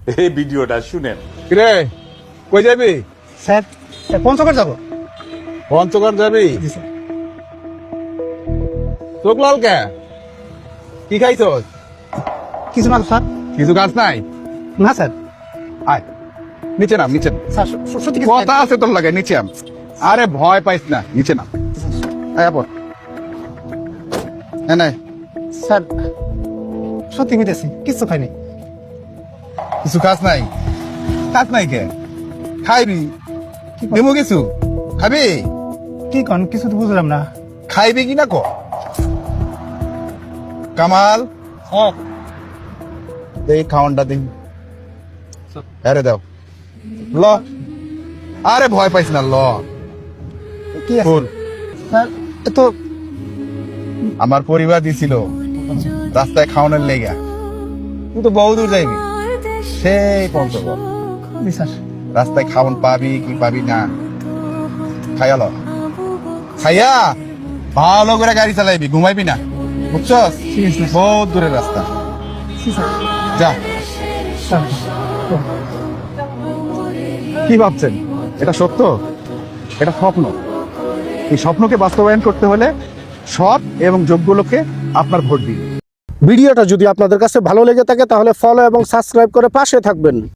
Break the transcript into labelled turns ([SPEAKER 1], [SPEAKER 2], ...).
[SPEAKER 1] এই ভিডিওটা শুনেন।
[SPEAKER 2] রে কই যাবি?
[SPEAKER 3] স্যার পঞ্চগড় যাবো।
[SPEAKER 2] পঞ্চগড় যাবি?
[SPEAKER 3] জি স্যার।
[SPEAKER 2] চোখ লাল কে? কি খাইছ?
[SPEAKER 3] কিছু না স্যার।
[SPEAKER 2] কিছু কাজ নাই?
[SPEAKER 3] না স্যার।
[SPEAKER 2] আয় নিচে নাম, নিচে নাম।
[SPEAKER 3] স্যার সত্যি কিছু
[SPEAKER 2] কথা আছে তোর লাগে, নিচে আম। আরে ভয় পাইস না, নিচে নাম। আয় পর। হ্যাঁ নাই
[SPEAKER 3] স্যার সত্যি মিটেছি, কিছু খাইনি।
[SPEAKER 2] কিছু কাজ নাই? কাজ নাই কে? খাইবি? দেবো কিছু? খাবি?
[SPEAKER 3] কি কন কিছু তো বুঝলাম না।
[SPEAKER 2] খাইবি কি না ক? কামাল
[SPEAKER 3] স্যার
[SPEAKER 2] এই খাওয়ানটা দিন। আরে দাও ল। আরে ভয় পাইস না, ল।
[SPEAKER 3] কি আছে?
[SPEAKER 2] ফুল
[SPEAKER 3] স্যার এ তো
[SPEAKER 2] আমার পরিবার দিছিল রাস্তায় খাওয়ানোর লেগা। তুই তো বহু দূর যাইবি, সেই পঞ্চগড়।
[SPEAKER 3] জি স্যার।
[SPEAKER 2] রাস্তায় খাওয়ান পাবি কি পাবি না খাইয়া ল। খাইয়া ভালো করে গাড়ি চালাইবি, ঘুমাইবি না, বুঝছস?
[SPEAKER 3] ঠিক আছে স্যার।
[SPEAKER 2] বহুত দূরের রাস্তা।
[SPEAKER 3] জি স্যার।
[SPEAKER 2] যা।
[SPEAKER 3] স্যার
[SPEAKER 2] কি ভাবছেন এটা সত্য? এটা স্বপ্ন। এই স্বপ্নকে বাস্তবায়ন করতে হলে সৎ এবং যোগ্য লোককে আপনার ভোট দিন।
[SPEAKER 4] ভিডিওটা যদি আপনাদের কাছে ভালো লেগে থাকে তাহলে ফলো এবং সাবস্ক্রাইব করে পাশে থাকবেন।